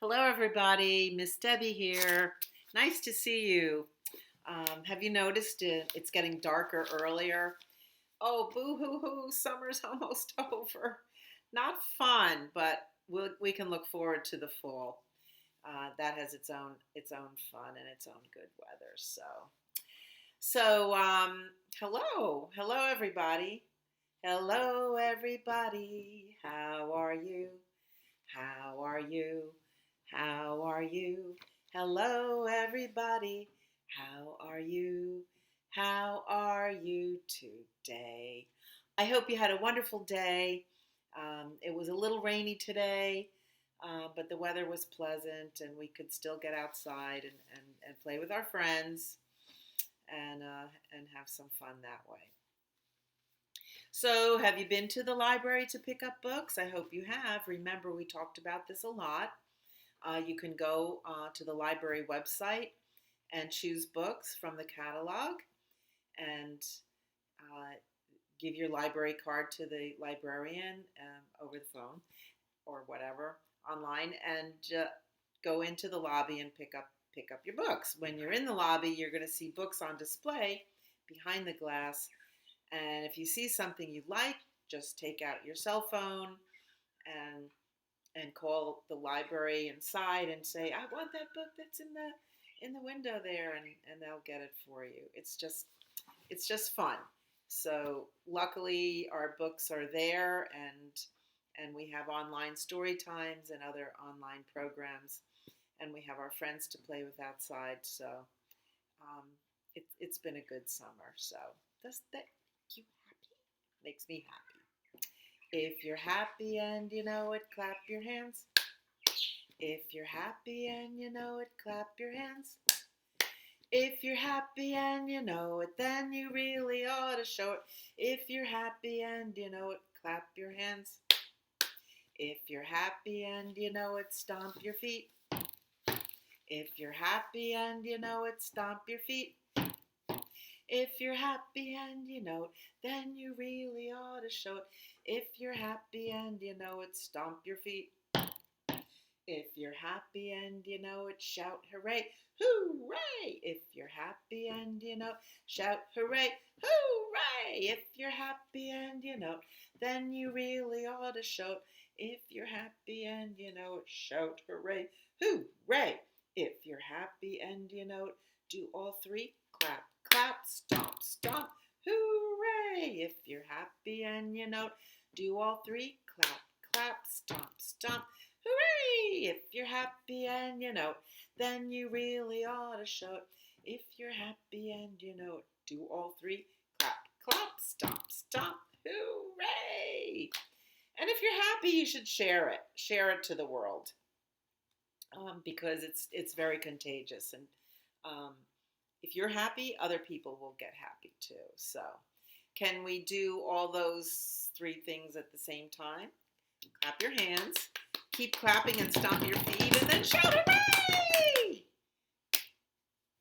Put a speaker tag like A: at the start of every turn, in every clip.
A: Hello, everybody. Miss Debbie here. Nice to see you. Have you noticed it's getting darker earlier? Oh, boo hoo hoo, summer's almost over. Not fun, but we can look forward to the fall. That has its own fun and its own good weather. So hello, everybody. Hello, everybody. How are you? How are you? How are you? Hello, everybody. How are you? How are you today? I hope you had a wonderful day. It was a little rainy today, but the weather was pleasant and we could still get outside and play with our friends and have some fun that way. So, have you been to the library to pick up books? I hope you have. Remember, we talked about this a lot. You can go to the library website and choose books from the catalog and uh, give your library card to the librarian over the phone or whatever online and go into the lobby and pick up your books. When you're in the lobby, you're going to see books on display behind the glass, and if you see something you like, just take out your cell phone and call the library inside and say, "I want that book that's in the window there," and they'll get it for you. It's just fun. So luckily, our books are there, and we have online story times and other online programs, and we have our friends to play with outside. So um, it's been a good summer. So does that make you happy? Makes me happy. If you're happy and you know it, clap your hands. If you're happy and you know it, clap your hands. If you're happy and you know it, then you really ought to show it. If you're happy and you know it, clap your hands. If you're happy and you know it, stomp your feet. If you're happy and you know it, stomp your feet. If you're happy and you know it, then you really ought to show it. If you're happy and you know it, stomp your feet. If you're happy and you know it, shout hooray, hooray! If you're happy and you know it, shout hooray, hooray! If you're happy and you know it, then you really ought to show it. If you're happy and you know it, shout hooray, hooray! If you're happy and you know it, do all three, clap, clap, stomp, stomp, hooray! If you're happy and you know it, do all three, clap, clap, stomp, stomp, hooray! If you're happy and you know it, then you really ought to show it. If you're happy and you know it, do all three, clap, clap, stomp, stomp, hooray! And if you're happy, you should share it. Share it to the world because it's very contagious. And um, if you're happy, other people will get happy too. So, can we do all those three things at the same time? Clap your hands, keep clapping and stomp your feet, and then shout hooray!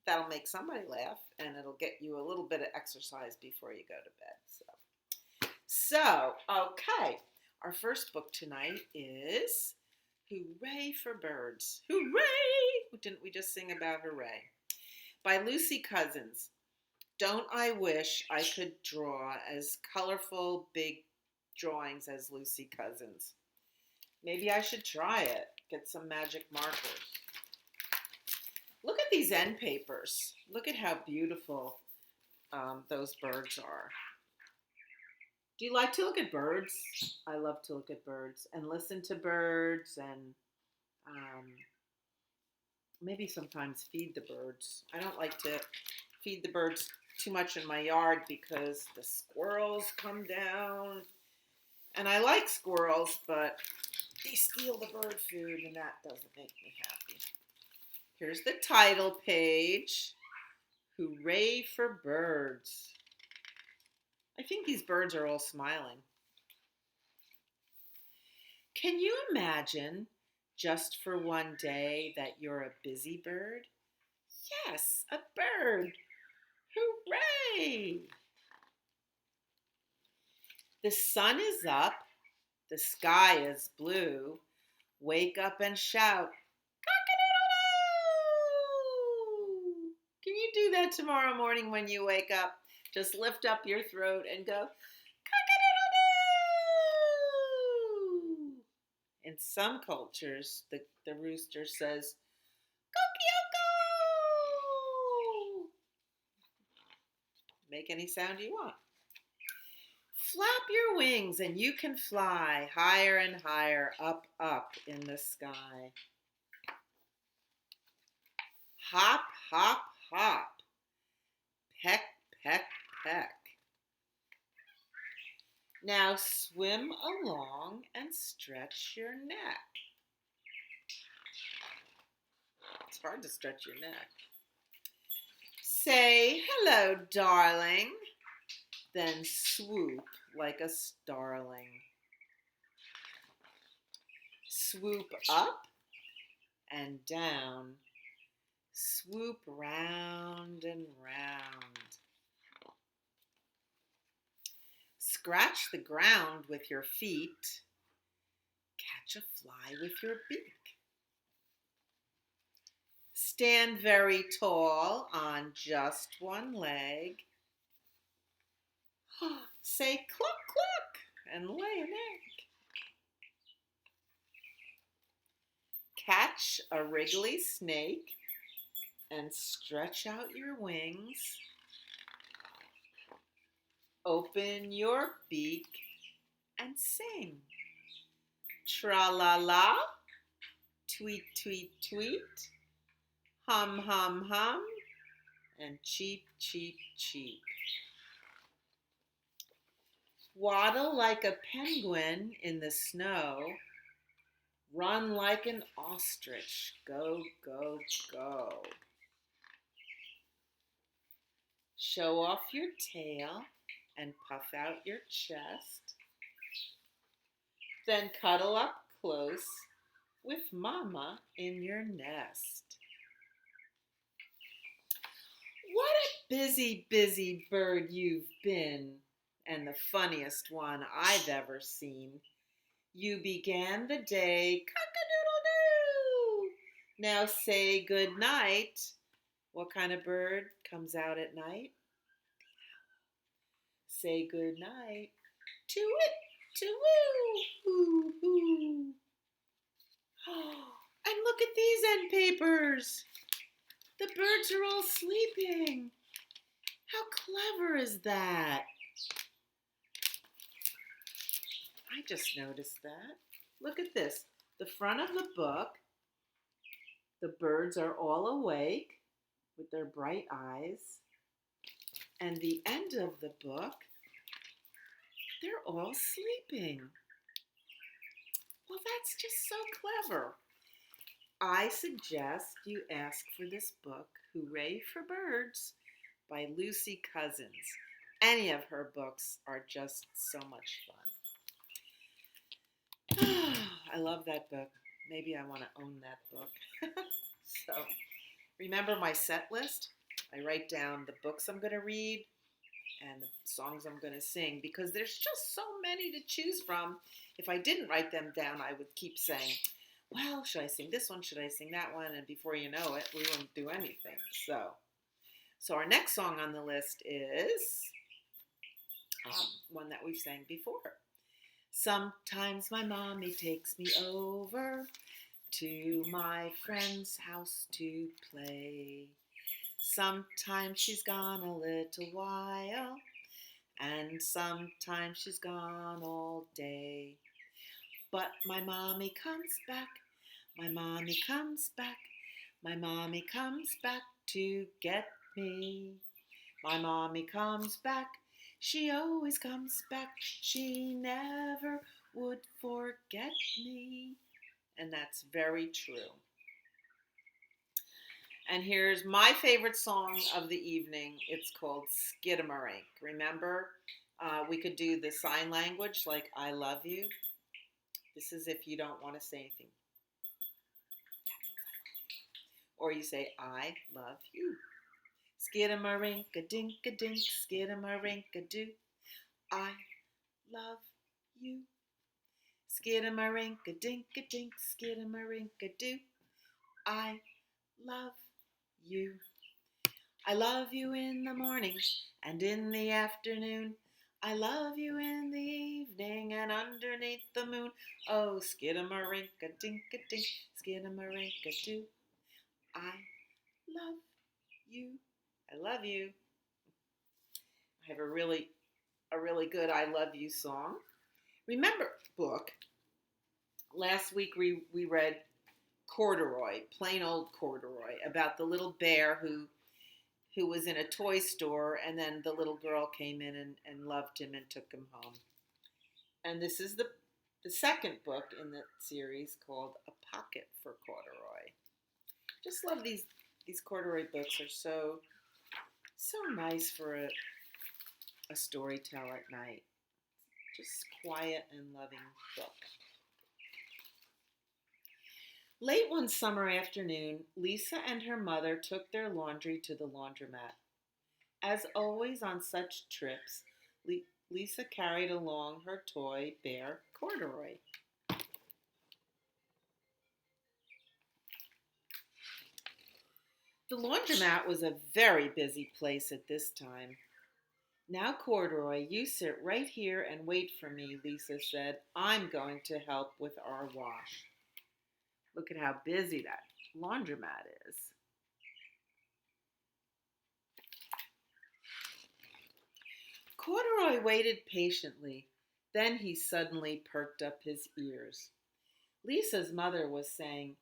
A: That'll make somebody laugh, and it'll get you a little bit of exercise before you go to bed. So okay, our first book tonight is Hooray for Birds. Hooray! Didn't we just sing about hooray? By Lucy Cousins. Don't I wish I could draw as colorful, big drawings as Lucy Cousins? Maybe I should try it. Get some magic markers. Look at these end papers. Look at how beautiful those birds are. Do you like to look at birds? I love to look at birds and listen to birds and um, maybe sometimes feed the birds. I don't like to feed the birds too much in my yard because the squirrels come down. And I like squirrels, but they steal the bird food, and that doesn't make me happy. Here's the title page. Hooray for Birds. I think these birds are all smiling. Can you imagine just for one day that you're a busy bird? Yes, a bird. Hooray! The sun is up. The sky is blue. Wake up and shout. do that tomorrow morning when you wake up. Just lift up your throat and go, cock-a-doodle-doo. In some cultures, the rooster says, Kokioko! Make any sound you want. Flap your wings and you can fly higher and higher, up, up in the sky. Hop, hop, hop. Peck, peck, peck. Now swim along and stretch your neck. It's hard to stretch your neck. Say, hello, darling. Then swoop like a starling. Swoop up and down. Swoop round and round. Scratch the ground with your feet. Catch a fly with your beak. Stand very tall on just one leg. Say cluck, cluck, and lay an egg. Catch a wriggly snake and stretch out your wings. Open your beak and sing. Tra-la-la, tweet, tweet, tweet. Hum, hum, hum, and cheep, cheep, cheep. Waddle like a penguin in the snow. Run like an ostrich. Go, go, go. Show off your tail and puff out your chest. Then cuddle up close with Mama in your nest. What a busy, busy bird you've been, and the funniest one I've ever seen. You began the day cock-a-doodle-doo. Now say good night. What kind of bird comes out at night? Say good night. To-it, to-woo, hoo, hoo. And look at these end papers. The birds are all sleeping. How clever is that? I just noticed that. Look at this. The front of the book, the birds are all awake with their bright eyes. And the end of the book, they're all sleeping. Well, that's just so clever. I suggest you ask for this book, Hooray for Birds, by Lucy Cousins. Any of her books are just so much fun. I love that book. Maybe I want to own that book. So, remember my set list? I write down the books I'm going to read and the songs I'm going to sing because there's just so many to choose from. If I didn't write them down, I would keep saying, well, should I sing this one? Should I sing that one? And before you know it, we wouldn't do anything. So our next song on the list is one that we've sang before. Sometimes my mommy takes me over to my friend's house to play. Sometimes she's gone a little while, and sometimes she's gone all day. But my mommy comes back, my mommy comes back, my mommy comes back to get me. My mommy comes back, she always comes back, she never would forget me. And that's very true. And here's my favorite song of the evening. It's called Skidamarink. Remember, we could do the sign language like I love you. This is if you don't want to say anything. Or you say, I love you. Skidamarink-a-dink-a-dink, skidamarink-a-doo. I love you. Skidamarink-a-dink-a-dink, skidamarink-a-doo. I love you. I love you in the morning and in the afternoon. I love you in the evening and underneath the moon. Oh, skidamarinka-dink-a-dink, skidamarinka-doo. I love you. I love you. I have a really good I love you song. Remember book. Last week we read Corduroy, plain old Corduroy, about the little bear who was in a toy store, and then the little girl came in and loved him and took him home. And this is the second book in the series called A Pocket for Corduroy. Just love these Corduroy books. Are so nice for a story tell at night. Just quiet and loving book. Late one summer afternoon, Lisa and her mother took their laundry to the laundromat. As always on such trips, Lisa carried along her toy bear, Corduroy. The laundromat was a very busy place at this time. Now, Corduroy, you sit right here and wait for me, Lisa said. I'm going to help with our wash. Look at how busy that laundromat is. Corduroy waited patiently. Then he suddenly perked up his ears. Lisa's mother was saying,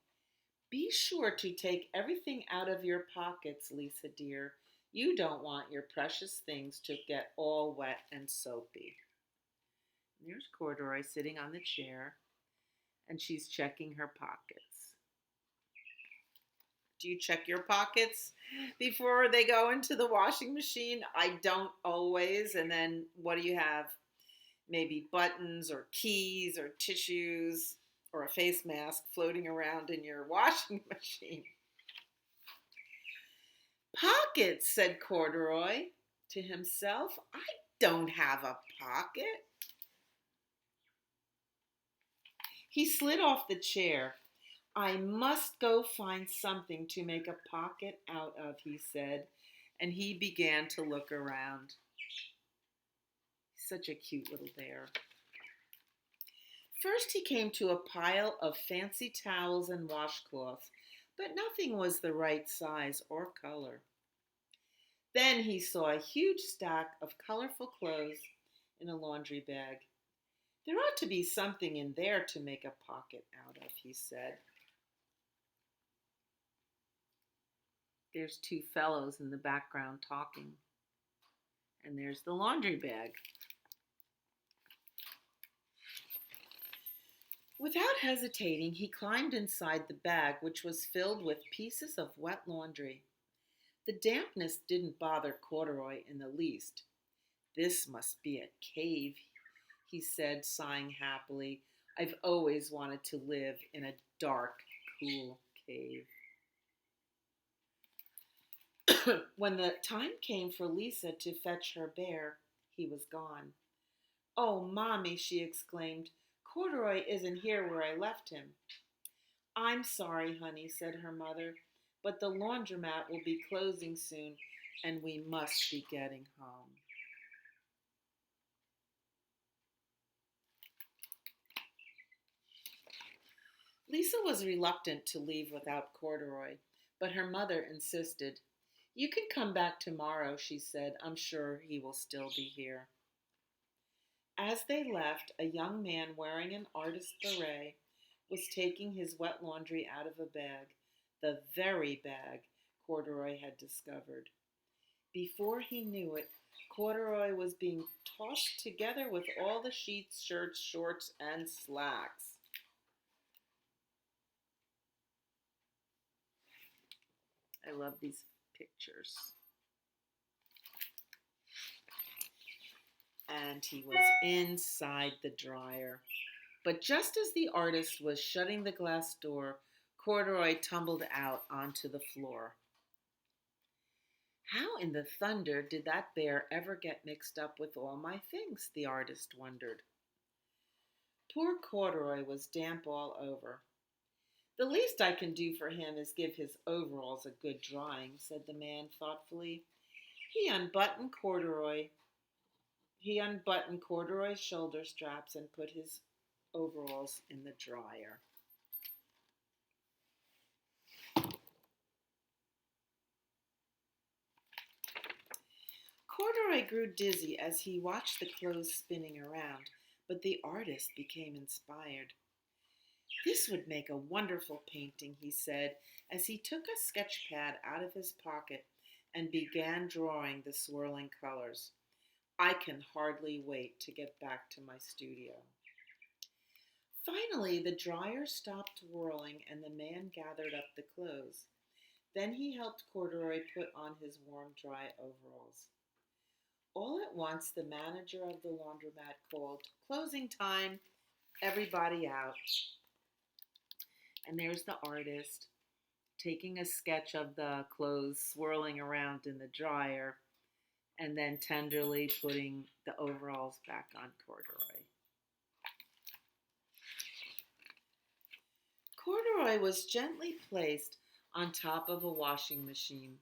A: "Be sure to take everything out of your pockets, Lisa dear. You don't want your precious things to get all wet and soapy." There's Corduroy sitting on the chair, and she's checking her pockets. Do you check your pockets before they go into the washing machine? I don't always. And then what do you have? Maybe buttons or keys or tissues or a face mask floating around in your washing machine. Pockets, said Corduroy to himself. I don't have a pocket. He slid off the chair. I must go find something to make a pocket out of, he said, and he began to look around. Such a cute little bear. First he came to a pile of fancy towels and washcloths, but nothing was the right size or color. Then he saw a huge stack of colorful clothes in a laundry bag. There ought to be something in there to make a pocket out of, he said. There's two fellows in the background talking. And there's the laundry bag. Without hesitating, he climbed inside the bag, which was filled with pieces of wet laundry. The dampness didn't bother Corduroy in the least. This must be a cave, he said, sighing happily. I've always wanted to live in a dark, cool cave. When the time came for Lisa to fetch her bear, he was gone. Oh, Mommy, she exclaimed, Corduroy isn't here where I left him. I'm sorry, honey, said her mother, but the laundromat will be closing soon, and we must be getting home. Lisa was reluctant to leave without Corduroy, but her mother insisted. You can come back tomorrow, she said. I'm sure he will still be here. As they left, a young man wearing an artist's beret was taking his wet laundry out of a bag, the very bag Corduroy had discovered. Before he knew it, Corduroy was being tossed together with all the sheets, shirts, shorts, and slacks. I love these pictures. And he was inside the dryer. But just as the artist was shutting the glass door, Corduroy tumbled out onto the floor. How in the thunder did that bear ever get mixed up with all my things? The artist wondered. Poor Corduroy was damp all over. The least I can do for him is give his overalls a good drying, said the man thoughtfully. He unbuttoned corduroy. He unbuttoned corduroy's shoulder straps and put his overalls in the dryer. Corduroy grew dizzy as he watched the clothes spinning around, but the artist became inspired. This would make a wonderful painting, he said, as he took a sketch pad out of his pocket and began drawing the swirling colors. I can hardly wait to get back to my studio. Finally, the dryer stopped whirling and the man gathered up the clothes. Then he helped Corduroy put on his warm, dry overalls. All at once, the manager of the laundromat called, "Closing time, everybody out." And there's the artist taking a sketch of the clothes swirling around in the dryer and then tenderly putting the overalls back on Corduroy. Corduroy was gently placed on top of a washing machine.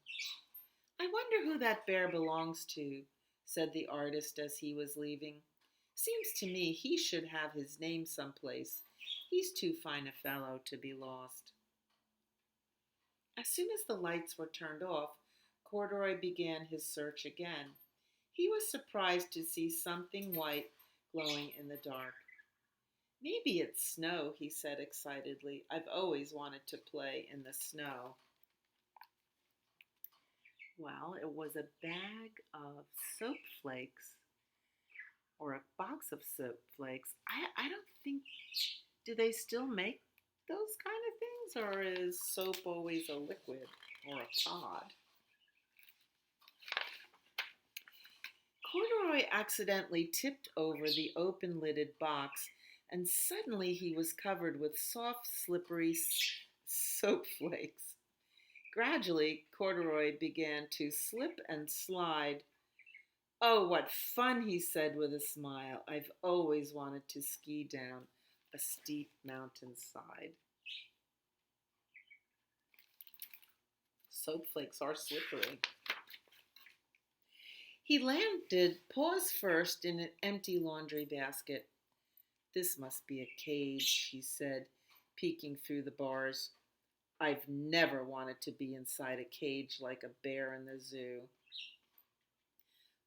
A: "I wonder who that bear belongs to," said the artist as he was leaving. "Seems to me he should have his name someplace. He's too fine a fellow to be lost." As soon as the lights were turned off, Corduroy began his search again. He was surprised to see something white glowing in the dark. "Maybe it's snow," he said excitedly. "I've always wanted to play in the snow." Well, it was a bag of soap flakes or a box of soap flakes. I don't think, do they still make those kind of things, or is soap always a liquid or a pod? Corduroy accidentally tipped over the open-lidded box, and suddenly he was covered with soft, slippery soap flakes. Gradually, Corduroy began to slip and slide. "Oh, what fun," he said with a smile. "I've always wanted to ski down a steep mountainside." Soap flakes are slippery. He landed paws first in an empty laundry basket. "This must be a cage," he said, peeking through the bars. "I've never wanted to be inside a cage like a bear in the zoo."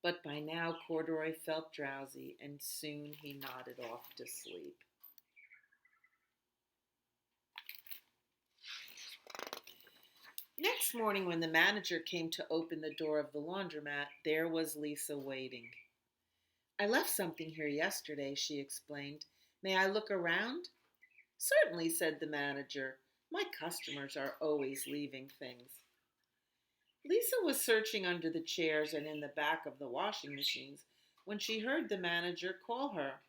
A: But by now Corduroy felt drowsy, and soon he nodded off to sleep. Next morning, when the manager came to open the door of the laundromat, there was Lisa waiting. "I left something here yesterday," she explained. "May I look around?" "Certainly," said the manager. "My customers are always leaving things." Lisa was searching under the chairs and in the back of the washing machines when she heard the manager call her.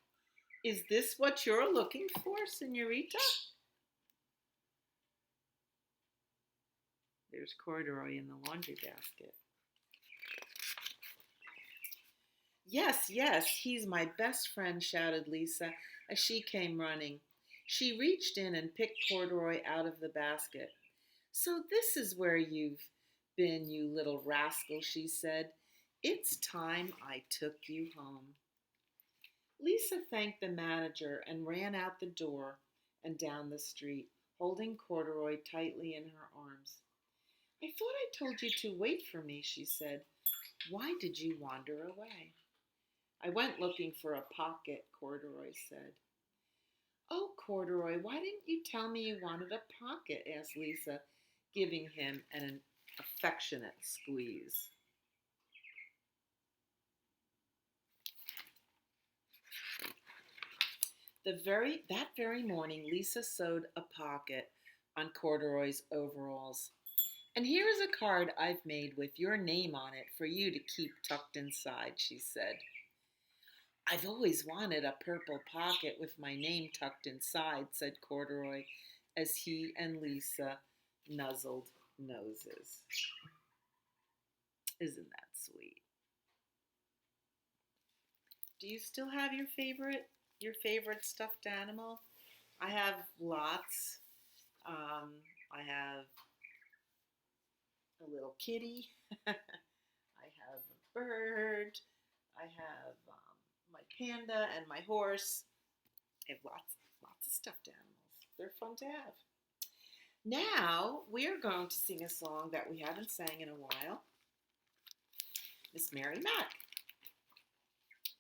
A: "Is this what you're looking for, señorita?" There's Corduroy in the laundry basket. "Yes, yes, he's my best friend," shouted Lisa as she came running. She reached in and picked Corduroy out of the basket. "So this is where you've been, you little rascal," she said. "It's time I took you home." Lisa thanked the manager and ran out the door and down the street, holding Corduroy tightly in her arms. "I thought I told you to wait for me," she said. "Why did you wander away?" "I went looking for a pocket," Corduroy said. "Oh, Corduroy, why didn't you tell me you wanted a pocket?" asked Lisa, giving him an affectionate squeeze. That very morning, Lisa sewed a pocket on Corduroy's overalls. "And here is a card I've made with your name on it for you to keep tucked inside," she said. "I've always wanted a purple pocket with my name tucked inside," said Corduroy as he and Lisa nuzzled noses. Isn't that sweet? Do you still have your favorite stuffed animal? I have lots. I have a little kitty. I have a bird. I have my panda and my horse. I have lots of stuffed animals. They're fun to have. Now we're going to sing a song that we haven't sang in a while. Miss Mary Mac.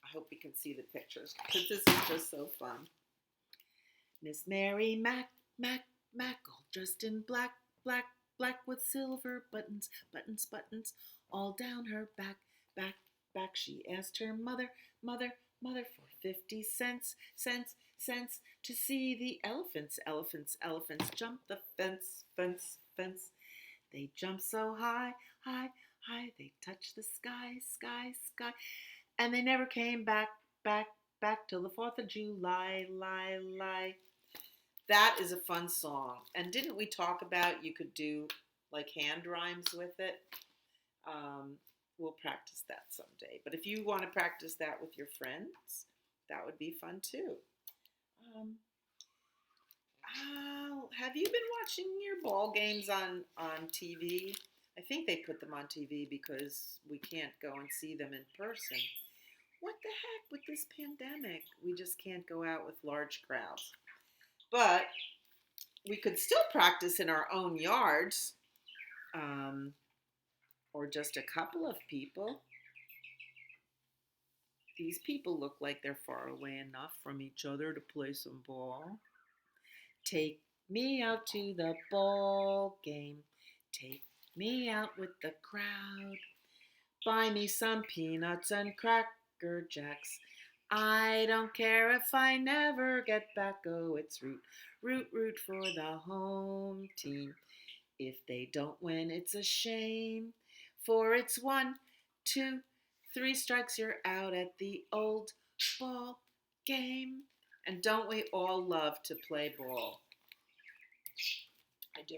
A: I hope you can see the pictures because this is just so fun. Miss Mary Mac, Mac, Mac, all dressed in black, black, black with silver buttons, buttons, buttons, all down her back, back, back. She asked her mother, mother, mother for 50 cents, cents, cents to see the elephants, elephants, elephants jump the fence, fence, fence. They jump so high, high, high, they touch the sky, sky, sky, and they never came back, back, back till the 4th of July, lie, lie. That is a fun song. And didn't we talk about you could do like hand rhymes with it? We'll practice that someday. But if you want to practice that with your friends, that would be fun too. Have you been watching your ball games on TV? I think they put them on TV because we can't go and see them in person. What the heck with this pandemic? We just can't go out with large crowds. But we could still practice in our own yards, or just a couple of people. These people look like they're far away enough from each other to play some ball. Take me out to the ball game. Take me out with the crowd. Buy me some peanuts and cracker jacks. I don't care if I never get back. Oh, it's root, root, root for the home team. If they don't win, it's a shame. For it's 1, 2, 3 strikes, you're out at the old ball game. And don't we all love to play ball? I do.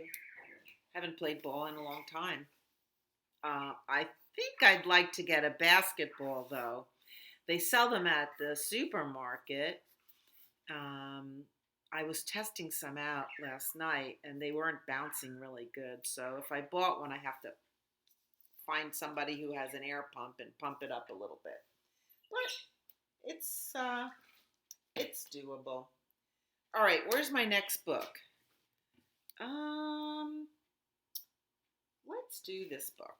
A: Haven't played ball in a long time. I think I'd like to get a basketball, though. They sell them at the supermarket. I was testing some out last night, and they weren't bouncing really good. So if I bought one, I have to find somebody who has an air pump and pump it up a little bit. But it's doable. All right, where's my next book? Let's do this book.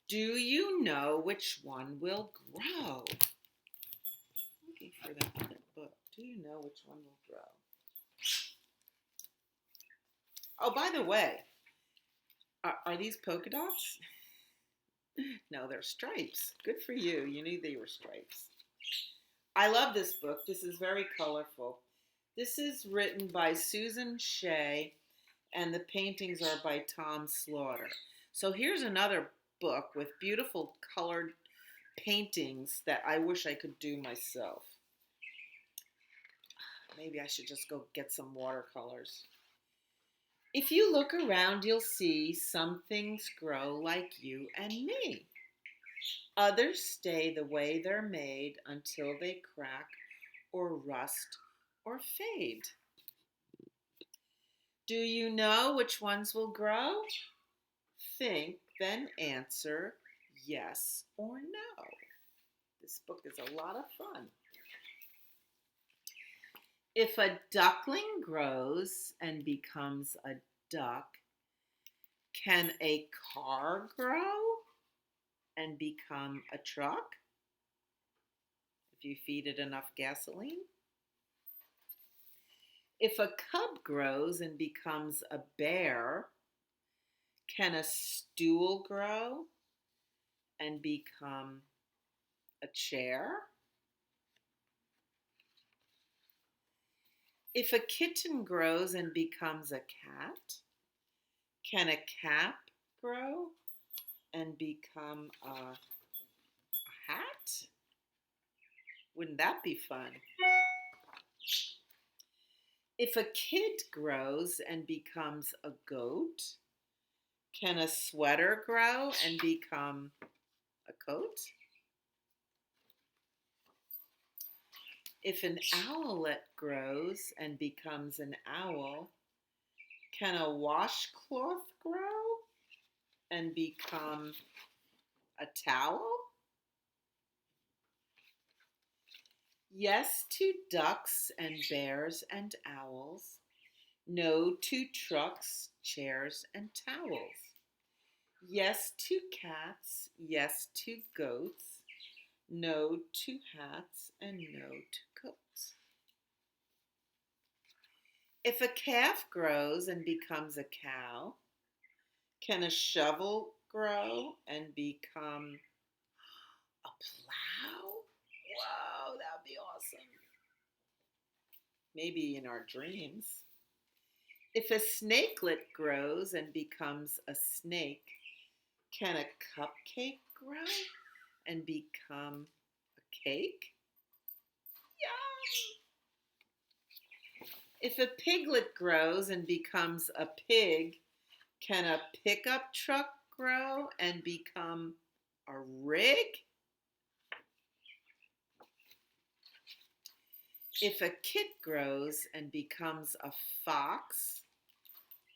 A: Do you know which one will grow? Looking for that other book. Do you know which one will grow? Oh, by the way, are these polka dots? No, they're stripes. Good for you. You knew they were stripes. I love this book. This is very colorful. This is written by Susan Shea, and the paintings are by Tom Slaughter. So here's another book with beautiful colored paintings that I wish I could do myself. Maybe I should just go get some watercolors. If you look around, you'll see some things grow like you and me. Others stay the way they're made until they crack or rust or fade. Do you know which ones will grow? Think, then answer yes or no. This book is a lot of fun. If a duckling grows and becomes a duck, can a car grow and become a truck if you feed it enough gasoline? If a cub grows and becomes a bear, can a stool grow and become a chair? If a kitten grows and becomes a cat, can a cap grow and become a hat? Wouldn't that be fun? If a kid grows and becomes a goat, can a sweater grow and become a coat? If an owlet grows and becomes an owl, can a washcloth grow and become a towel? Yes to ducks and bears and owls. No to trucks, chairs, and towels. Yes to cats, yes to goats. No to hats and no to coats. If a calf grows and becomes a cow, can a shovel grow and become a plow? Whoa, that would be awesome. Maybe in our dreams. If a snakelet grows and becomes a snake, can a cupcake grow and become a cake? Yum! If a piglet grows and becomes a pig, can a pickup truck grow and become a rig? If a kit grows and becomes a fox,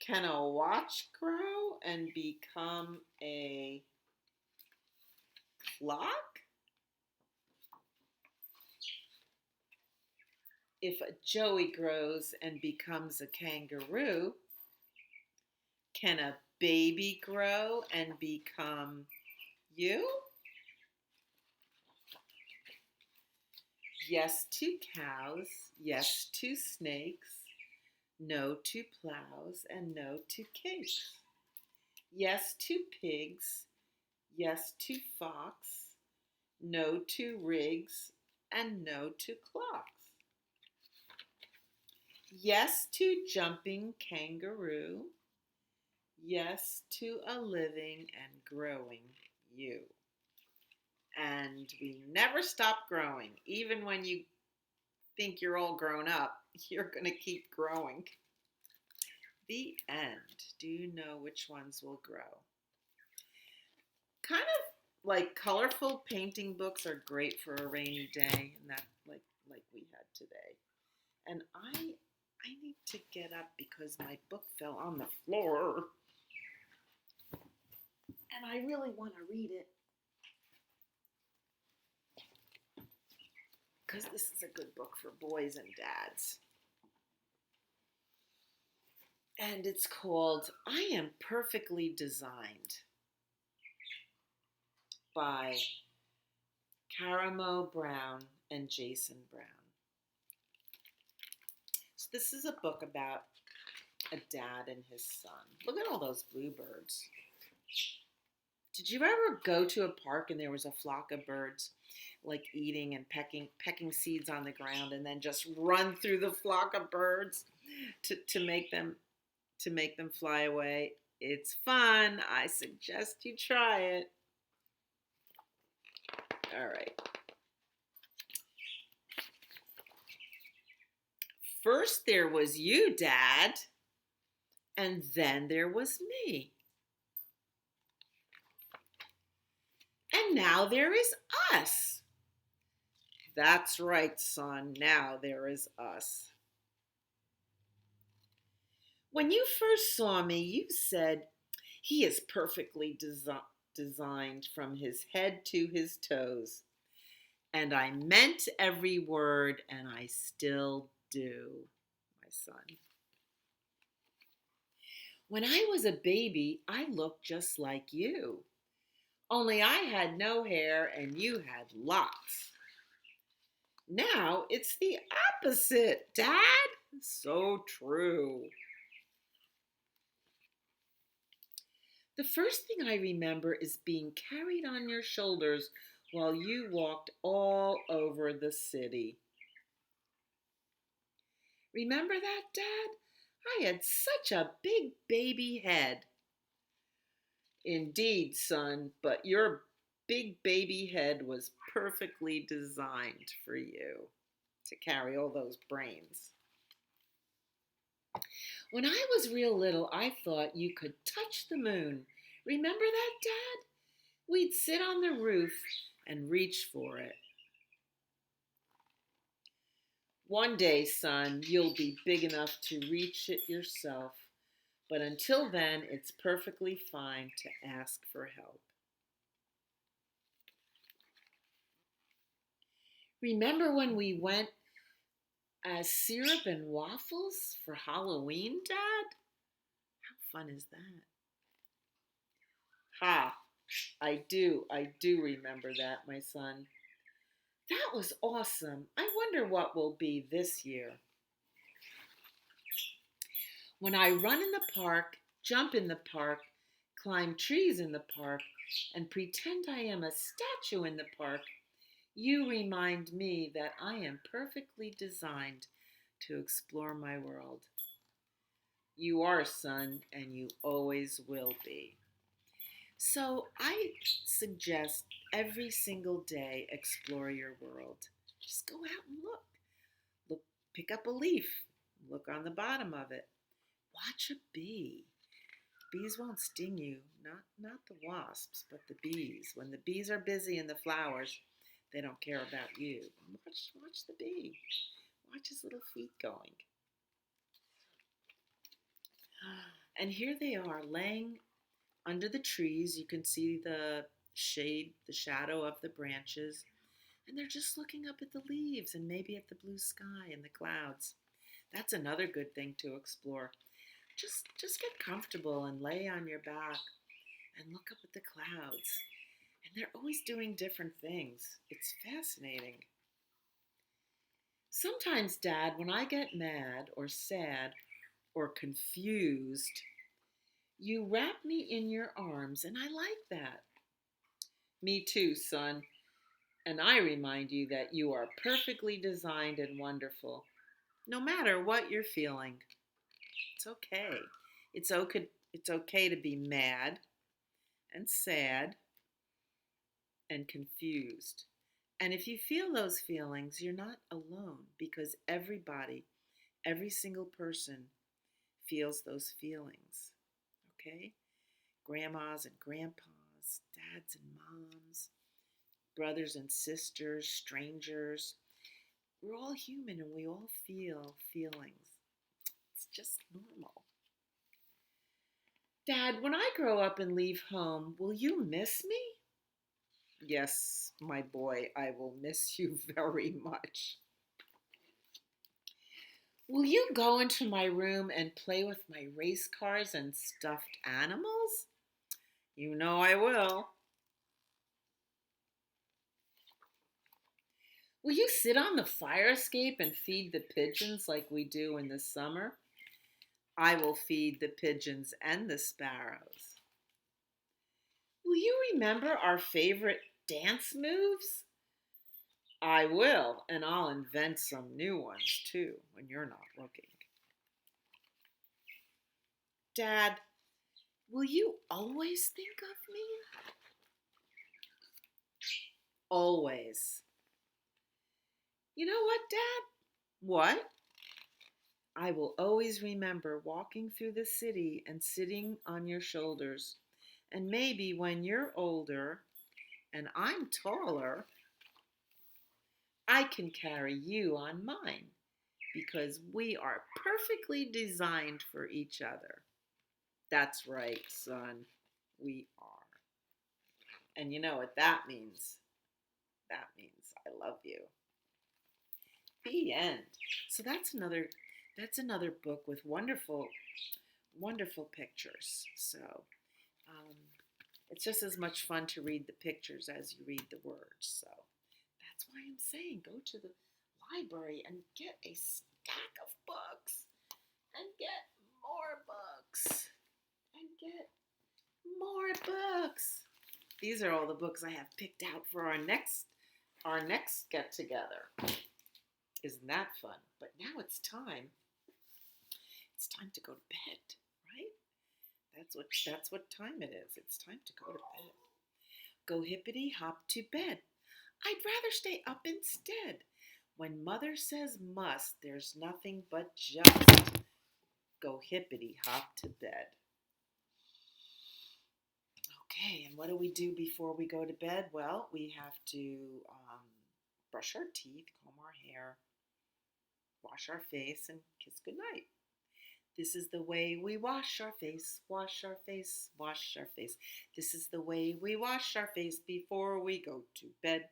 A: can a watch grow and become a clock? If a joey grows and becomes a kangaroo, can a baby grow and become you? Yes to cows, yes to snakes, no to plows, and no to cakes. Yes to pigs, yes to fox, no to rigs, and no to clocks. Yes to jumping kangaroo, yes to a living and growing you. And we never stop growing. Even when you think you're all grown up, you're going to keep growing. The end. Do you know which ones will grow? Kind of like colorful painting books are great for a rainy day, and that like we had today. And I need to get up because my book fell on the floor. And I really want to read it. Because this is a good book for boys and dads. And it's called I Am Perfectly Designed by Karamo Brown and Jason Brown. So this is a book about a dad and his son. Look at all those bluebirds. Did you ever go to a park and there was a flock of birds like eating and pecking seeds on the ground and then just run through the flock of birds to make them fly away? It's fun. I suggest you try it. All right. First there was you, Dad, and then there was me. And now there is us. That's right, son. Now there is us. When you first saw me, you said, he is perfectly designed from his head to his toes. And I meant every word, and I still do, my son. When I was a baby, I looked just like you. Only I had no hair and you had lots. Now it's the opposite, Dad. So true. The first thing I remember is being carried on your shoulders while you walked all over the city. Remember that, Dad? I had such a big baby head. Indeed, son, but your big baby head was perfectly designed for you to carry all those brains. When I was real little, I thought you could touch the moon. Remember that, Dad? We'd sit on the roof and reach for it. One day, son, you'll be big enough to reach it yourself, but until then, it's perfectly fine to ask for help. Remember when we went as syrup and waffles for Halloween, Dad? How fun is that? Ha! I do remember that, my son. That was awesome. I wonder what will be this year. When I run in the park, jump in the park, climb trees in the park, and pretend I am a statue in the park, you remind me that I am perfectly designed to explore my world. You are, son, and you always will be. So I suggest every single day explore your world. Just go out and look. Look, pick up a leaf. Look on the bottom of it. Watch a bee. Bees won't sting you, not the wasps, but the bees. When the bees are busy in the flowers, they don't care about you. Watch the bee. Watch his little feet going. And here they are laying under the trees. You can see the shade, the shadow of the branches, and they're just looking up at the leaves and maybe at the blue sky and the clouds. That's another good thing to explore. Just get comfortable and lay on your back and look up at the clouds. And they're always doing different things. It's fascinating. Sometimes, Dad, when I get mad or sad or confused, you wrap me in your arms, and I like that. Me too, son. And I remind you that you are perfectly designed and wonderful, no matter what you're feeling. It's okay. It's okay to be mad and sad and confused. And if you feel those feelings, you're not alone because everybody, every single person feels those feelings. Okay? Grandmas and grandpas, dads and moms, brothers and sisters, strangers. We're all human and we all feel feelings. It's just normal. Dad, when I grow up and leave home, will you miss me? Yes, my boy, I will miss you very much. Will you go into my room and play with my race cars and stuffed animals? You know I will. Will you sit on the fire escape and feed the pigeons like we do in the summer? I will feed the pigeons and the sparrows. Will you remember our favorite dance moves? I will, and I'll invent some new ones too when you're not looking. Dad, will you always think of me? Always. You know what, Dad? What? I will always remember walking through the city and sitting on your shoulders. And maybe when you're older and I'm taller, I can carry you on mine because we are perfectly designed for each other. That's right, son. We are. And you know what that means? That means I love you. The end. So that's another book with wonderful pictures. So um, it's just as much fun to read the pictures as you read the words. So that's why I'm saying go to the library and get a stack of books and get more books and get more books. These are all the books I have picked out for our next get together. Isn't that fun? But now it's time. It's time to go to bed, right? That's what time it is. It's time to go to bed. Go hippity hop to bed. I'd rather stay up instead. When mother says must, there's nothing but just go hippity hop to bed. Okay, and what do we do before we go to bed? Well, we have to brush our teeth, comb our hair, wash our face and kiss goodnight. This is the way we wash our face, wash our face, wash our face. This is the way we wash our face before we go to bed.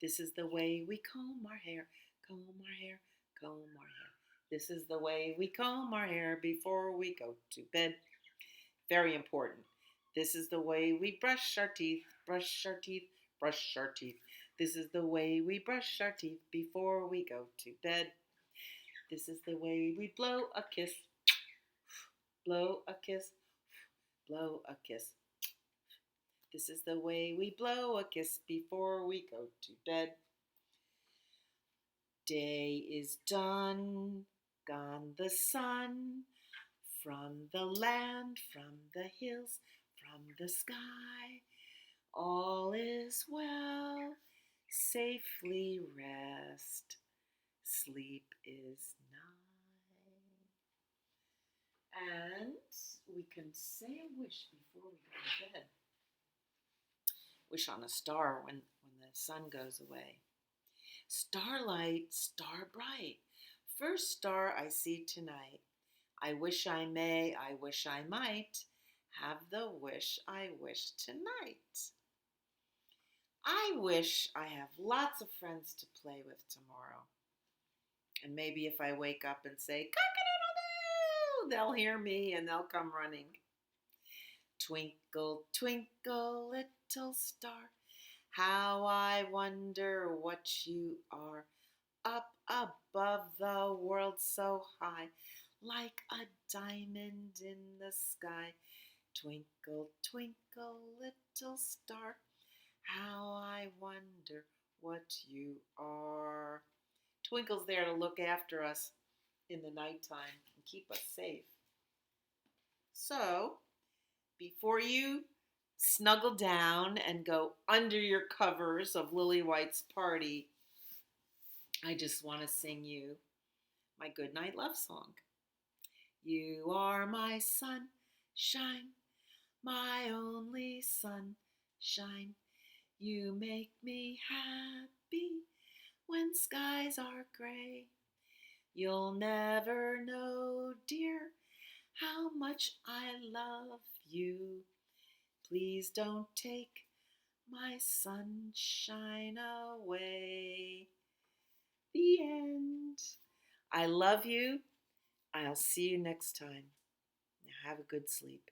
A: This is the way we comb our hair, comb our hair, comb our hair. This is the way we comb our hair before we go to bed. Very important. This is the way we brush our teeth, brush our teeth, brush our teeth. This is the way we brush our teeth before we go to bed. This is the way we blow a kiss, blow a kiss, blow a kiss. This is the way we blow a kiss before we go to bed. Day is done, gone the sun, from the land, from the hills, from the sky. All is well, safely rest, sleep is nigh. And we can say a wish before we go to bed. Wish on a star when the sun goes away. Starlight, star bright, first star I see tonight. I wish I may, I wish I might have the wish I wish tonight. I wish I have lots of friends to play with tomorrow. And maybe if I wake up and say, cock-a-doodle-doo, they'll hear me and they'll come running. Twinkle, twinkle, little star, how I wonder what you are. Up above the world so high, like a diamond in the sky. Twinkle, twinkle, little star, how I wonder what you are. Twinkle's there to look after us in the nighttime and keep us safe. So, before you snuggle down and go under your covers of Lily White's party, I just want to sing you my goodnight love song. You are my sunshine, my only sunshine. You make me happy when skies are gray. You'll never know, dear, how much I love you. Please don't take my sunshine away. The end. I love you. I'll see you next time. Now have a good sleep.